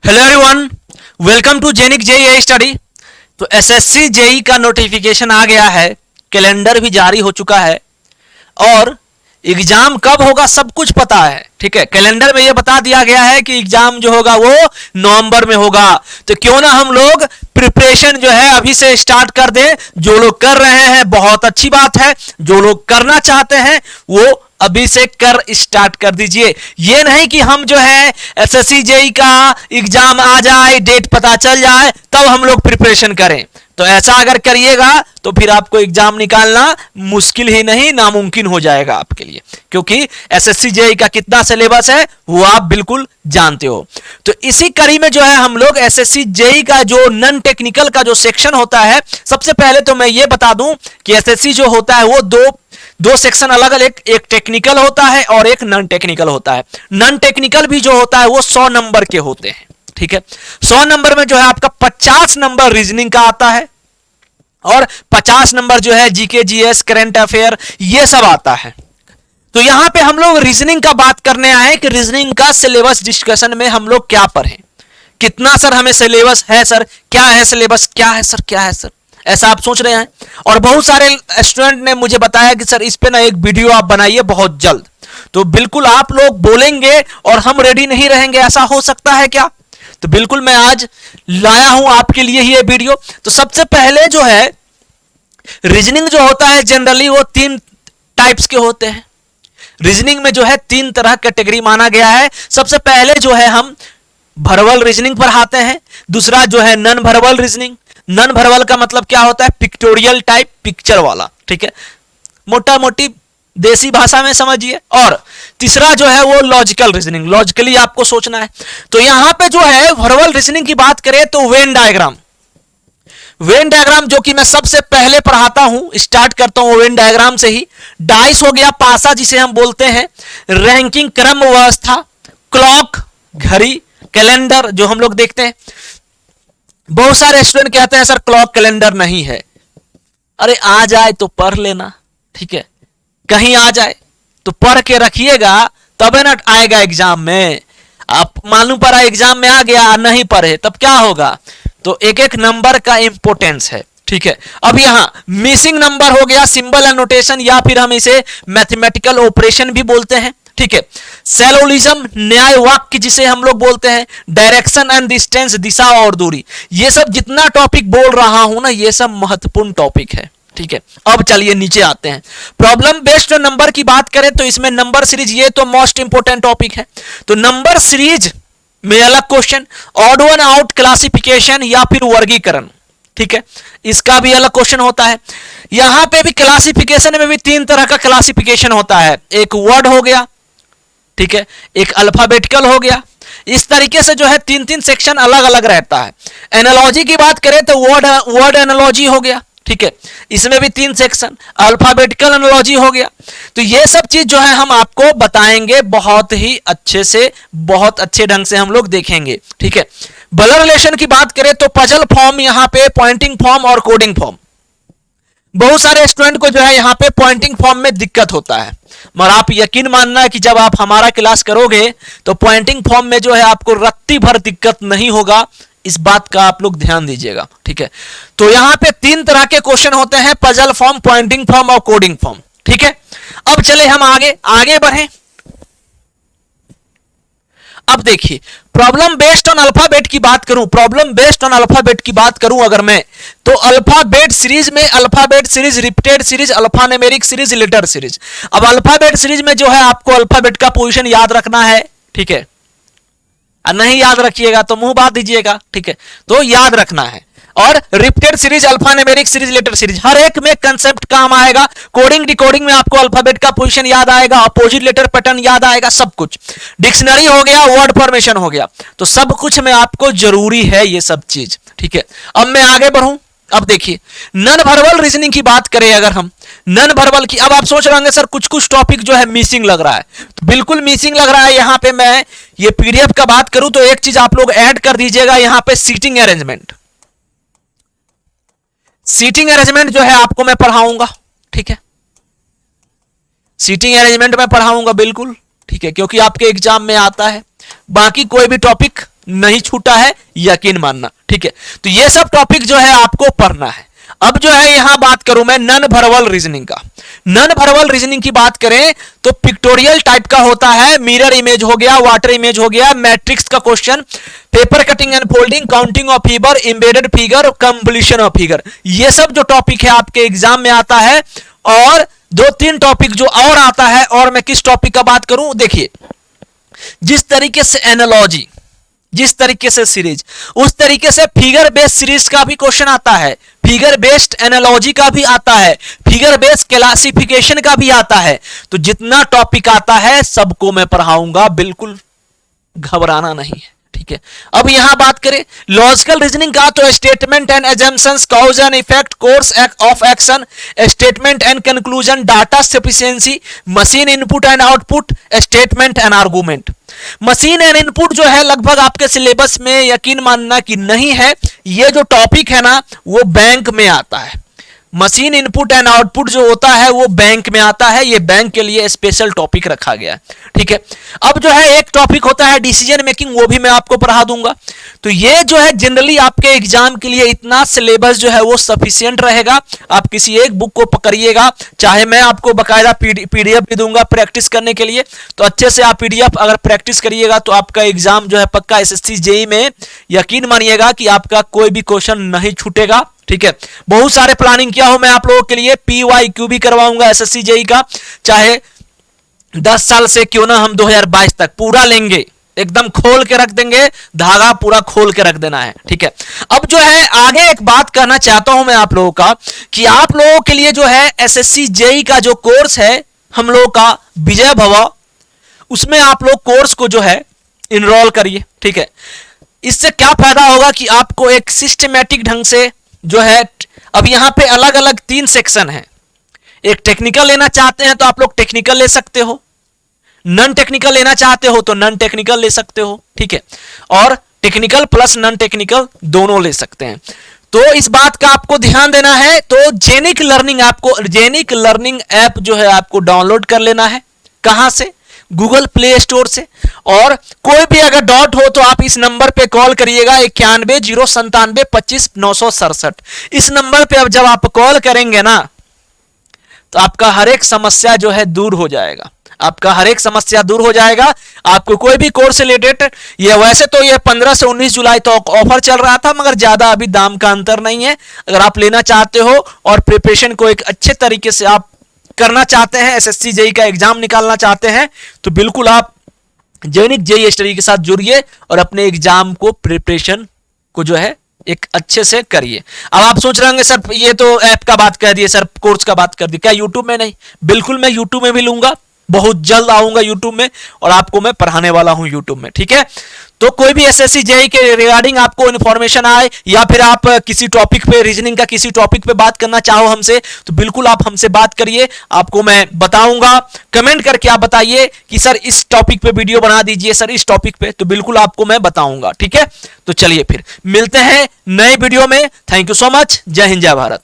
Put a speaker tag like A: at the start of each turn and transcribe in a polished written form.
A: Hello everyone, welcome to genic JEE study. तो SSC JE का notification आ गया है, कैलेंडर भी जारी हो चुका है और एग्जाम कब होगा सब कुछ पता है। ठीक है, कैलेंडर में ये बता दिया गया है कि एग्जाम जो होगा वो नवंबर में होगा। तो क्यों ना हम लोग प्रिपरेशन जो है अभी से स्टार्ट कर दें। जो लोग कर रहे हैं बहुत अच्छी बात है, जो लोग करना चाहते हैं वो अभी से कर स्टार्ट कर दीजिए। ये नहीं कि हम जो है एसएससी जेई का एग्जाम आ जाए, डेट पता चल जाए तब हम लोग प्रिपरेशन करें। तो ऐसा अगर करिएगा तो फिर आपको एग्जाम निकालना मुश्किल ही नहीं नामुमकिन हो जाएगा आपके लिए, क्योंकि एसएससी जेई का कितना सिलेबस है वो आप बिल्कुल जानते हो। तो इसी कड़ी में जो है हम लोग एसएससी जेई का जो नॉन टेक्निकल का जो सेक्शन होता है, सबसे पहले तो मैं ये बता दूं कि एसएससी जो होता है वो दो सेक्शन अलग अलग, एक टेक्निकल होता है और एक नॉन टेक्निकल होता है। नॉन टेक्निकल भी जो होता है वो 100 नंबर के होते हैं। ठीक है, 100 नंबर में जो है आपका 50 नंबर रीजनिंग का आता है और 50 नंबर जो है जीके जीएस करंट अफेयर ये सब आता है। तो यहां पे हम लोग रीजनिंग का बात करने आए कि रीजनिंग का सिलेबस डिस्कशन में हम लोग क्या पढ़ें, कितना सर हमें सिलेबस है, सर क्या है सिलेबस, क्या है सर, क्या है सर, ऐसा आप सोच रहे हैं। और बहुत सारे स्टूडेंट ने मुझे बताया कि सर इस पे ना एक वीडियो आप बनाइए बहुत जल्द। तो बिल्कुल आप लोग बोलेंगे और हम रेडी नहीं रहेंगे, ऐसा हो सकता है क्या? तो बिल्कुल मैं आज लाया हूं आपके लिए ही ये वीडियो। तो सबसे पहले जो है रीजनिंग जो होता है जनरली वो 3 टाइप्स के होते हैं। रीजनिंग में जो है 3 तरह कैटेगरी माना गया है। सबसे पहले जो है हम वर्बल रीजनिंग पढ़ाते हैं, दूसरा जो है non verbal reasoning. Non verbal का मतलब क्या होता है? पिक्टोरियल टाइप, पिक्चर वाला। ठीक है, मोटा मोटी देसी भाषा में समझिए। और तीसरा जो है वो लॉजिकल रीजनिंग, लॉजिकली आपको सोचना है। तो यहां पे जो है वर्बल रीजनिंग की बात करें तो वेन डायग्राम जो कि मैं सबसे पहले पढ़ाता हूं, स्टार्ट करता हूं वेन डायग्राम से ही। डाइस हो गया, पासा जिसे हम बोलते हैं, रैंकिंग क्रम व्यवस्था, क्लॉक घड़ी, कैलेंडर जो हम लोग देखते हैं। बहुत सारे स्टूडेंट कहते हैं सर क्लॉक कैलेंडर नहीं है। अरे आ जाए तो पढ़ लेना, ठीक है, कहीं आ जाए तो पढ़ के रखिएगा तब है ना आएगा एग्जाम में। आप मालूम पड़ा एग्जाम में आ गया नहीं पढ़े तब क्या होगा? तो एक एक नंबर का इंपोर्टेंस है। ठीक है, अब यहां मिसिंग नंबर हो गया, सिंबल एनोटेशन या फिर हम इसे मैथमेटिकल ऑपरेशन भी बोलते हैं। ठीक है, सेलोलिज्म न्याय वाक्य जिसे हम लोग बोलते हैं, डायरेक्शन एंड डिस्टेंस दिशा और दूरी, ये सब जितना टॉपिक बोल रहा हूं ना ये सब महत्वपूर्ण टॉपिक है। ठीक है, अब चलिए नीचे आते हैं। प्रॉब्लम बेस्ड नंबर की बात करें तो इसमें नंबर सीरीज ये तो मोस्ट इंपोर्टेंट टॉपिक है। तो नंबर सीरीज में अलग question, odd one out classification या फिर वर्गीकरण। ठीक है, इसका भी अलग क्वेश्चन होता है। यहां पे भी क्लासिफिकेशन में भी 3 तरह का क्लासिफिकेशन होता है, एक वर्ड हो गया, ठीक है, एक अल्फाबेटिकल हो गया। इस तरीके से जो है 3-3 सेक्शन अलग अलग रहता है। एनालॉजी की बात करें तो वर्ड एनालॉजी हो गया, ठीक है, इसमें भी 3 सेक्शन, अल्फाबेटिकल एनालॉजी हो गया। तो ये सब चीज जो है हम आपको बताएंगे बहुत ही अच्छे से, बहुत अच्छे ढंग से हम लोग देखेंगे। ठीक है, ब्लड रिलेशन की बात करें तो पजल फॉर्म, यहां पे पॉइंटिंग फॉर्म और कोडिंग फॉर्म। बहुत सारे स्टूडेंट को जो है यहां पे पॉइंटिंग फॉर्म में दिक्कत होता है, मगर आप यकीन मानना है कि जब आप हमारा क्लास करोगे तो पॉइंटिंग फॉर्म में जो है आपको रत्ती भर दिक्कत नहीं होगा। इस बात का आप लोग ध्यान दीजिएगा। ठीक है, तो यहां पे 3 तरह के क्वेश्चन होते हैं, पजल फॉर्म, पॉइंटिंग फॉर्म और कोडिंग फॉर्म। ठीक है, अब चले हम आगे बढ़ें। अब देखिए प्रॉब्लम बेस्ड ऑन अल्फाबेट की बात करूं, प्रॉब्लम बेस्ड ऑन अल्फाबेट की बात करूं अगर मैं, तो अल्फाबेट सीरीज में alphabet series, repeated series, alphanumeric series, letter series. अब अल्फाबेट सीरीज में जो है आपको अल्फाबेट का पोजीशन याद रखना है। ठीक है, नहीं याद रखिएगा तो मुंह बात दीजिएगा। ठीक है, तो याद रखना है। और repeated series, alphanumeric series, letter series, हर एक में कंसेप्ट काम आएगा। कोडिंग डिकोडिंग में आपको अल्फाबेट का पोजीशन याद आएगा, अपोजिट लेटर पैटर्न याद आएगा, सब कुछ। डिक्शनरी हो गया, वर्ड फॉर्मेशन हो गया, तो सब कुछ में आपको जरूरी है ये सब चीज। ठीक है, अब मैं आगे बढ़ूं। अब देखिए नॉन वर्बल रीजनिंग की बात करें अगर हम, नॉन वर्बल की, अब आप सोच रहे होंगे सर कुछ टॉपिक जो है मिसिंग लग रहा है, तो बिल्कुल मिसिंग लग रहा है। यहां पे मैं ये पीडीएफ का बात करूं तो एक चीज आप लोग ऐड कर दीजिएगा, यहां पे सीटिंग अरेंजमेंट। सीटिंग अरेंजमेंट जो है आपको मैं पढ़ाऊंगा। ठीक है, सीटिंग अरेंजमेंट में पढ़ाऊंगा बिल्कुल। ठीक है, क्योंकि आपके एग्जाम में आता है। बाकी कोई भी टॉपिक नहीं छूटा है, यकीन मानना। ठीक है, तो ये सब टॉपिक जो है आपको पढ़ना है। अब जो है यहां बात करूं मैं नॉन वर्बल रीजनिंग का। नॉन वर्बल रीजनिंग की बात करें तो पिक्टोरियल टाइप का होता है, मिरर इमेज हो गया, वाटर इमेज हो गया, मैट्रिक्स का question, paper cutting and folding, counting of figure, embedded figure, completion of figure, ये सब जो टॉपिक है आपके एग्जाम में आता है। और 2-3 टॉपिक जो और आता है, और मैं किस टॉपिक का बात करूं, देखिए जिस तरीके से एनालॉजी, जिस तरीके से सीरीज, उस तरीके से फिगर बेस्ड सीरीज का भी क्वेश्चन आता है, फिगर बेस्ड एनालॉजी का भी आता है, फिगर बेस्ड क्लासिफिकेशन का भी आता है। तो जितना टॉपिक आता है सबको मैं पढ़ाऊंगा, बिल्कुल घबराना नहीं है। ठीक है, अब यहां बात करें लॉजिकल रीजनिंग का, तो statement and assumptions, cause and effect, course of action, statement and conclusion, data sufficiency, machine input and output, statement and argument. Machine and input जो है लगभग आपके सिलेबस में यकीन मानना कि नहीं है। ये जो टॉपिक है ना वो बैंक में आता है। मशीन इनपुट एंड आउटपुट जो होता है वो बैंक में आता है, ये बैंक के लिए स्पेशल टॉपिक रखा गया है। ठीक है, अब जो है एक टॉपिक होता है डिसीजन मेकिंग, वो भी मैं आपको पढ़ा दूंगा। तो ये जो है जनरली आपके एग्जाम के लिए इतना सिलेबस जो है वो सफिशिएंट रहेगा। आप किसी एक बुक को पकड़िएगा, चाहे मैं आपको बकायदा पीडीएफ भी दूंगा प्रैक्टिस करने के लिए, तो अच्छे से आप पीडीएफ अगर प्रैक्टिस करिएगा तो आपका एग्जाम जो है पक्का एसएससी जेईई में यकीन मानिएगा कि आपका कोई भी क्वेश्चन नहीं छूटेगा। ठीक है, बहुत सारे प्लानिंग किया हूं मैं आप लोगों के लिए, पीवाईक्यू भी करवाऊंगा एसएससी जेईई का, चाहे 10 साल से क्यों ना हम 2022 तक पूरा लेंगे, एकदम खोल के रख देंगे, धागा पूरा खोल के रख देना है। ठीक है, अब जो है आगे एक बात करना चाहता हूं मैं आप लोगों का कि आप लोगों के लिए जो है एसएससी जेईई का जो कोर्स है हम लोगों का विजय भव, उसमें आप लोग कोर्स को जो है इनरोल करिए। ठीक है, इससे क्या फायदा होगा कि आपको एक सिस्टमैटिक ढंग से जो है, अब यहां पे अलग अलग 3 सेक्शन है। एक टेक्निकल लेना चाहते हैं तो आप लोग टेक्निकल ले सकते हो, नॉन टेक्निकल लेना चाहते हो तो नॉन टेक्निकल ले सकते हो। ठीक है, और टेक्निकल प्लस नॉन टेक्निकल दोनों ले सकते हैं। तो इस बात का आपको ध्यान देना है। तो जेनिक लर्निंग, आपको जेनिक लर्निंग ऐप जो है आपको डाउनलोड कर लेना है। कहां से? गूगल प्ले स्टोर से। और कोई भी अगर डाउट हो तो आप इस नंबर पे कॉल करिएगा 9109752967। इस नंबर पे अब जब आप कॉल करेंगे ना तो आपका हर एक समस्या जो है दूर हो जाएगा, आपका हर एक समस्या दूर हो जाएगा। आपको कोई भी कोर्स से रिलेटेड, ये वैसे तो ये 15 से 19 जुलाई तक ऑफर चल रहा था, मगर ज्यादा अभी दाम का अंतर नहीं है। अगर आप लेना चाहते हो और प्रिपरेशन को एक अच्छे तरीके से आप करना चाहते हैं, एसएससी जेईई का एग्जाम निकालना चाहते हैं, तो बिल्कुल आप जेनिक जेईई स्टडी के साथ जुड़िए और अपने एग्जाम को प्रिपरेशन को जो है एक अच्छे से करिए। अब आप सोच रहे होंगे सर ये तो ऐप का बात कर दिए, सर कोर्स का बात कर दी, क्या यूट्यूब में नहीं? बिल्कुल मैं यूट्यूब में भी लूंगा, बहुत जल्द आऊंगा यूट्यूब में और आपको मैं पढ़ाने वाला हूं यूट्यूब में। ठीक है, तो कोई भी एसएससी जेईई के रिगार्डिंग आपको इन्फॉर्मेशन आए या फिर आप किसी टॉपिक पे, रीजनिंग का किसी टॉपिक पे बात करना चाहो हमसे, तो बिल्कुल आप हमसे बात करिए, आपको मैं बताऊंगा। कमेंट करके आप बताइए कि सर इस टॉपिक पे वीडियो बना दीजिए, सर इस टॉपिक पे, तो बिल्कुल आपको मैं बताऊंगा। ठीक है, तो चलिए फिर मिलते हैं नए वीडियो में। Thank you so much. जय हिंद, जय भारत।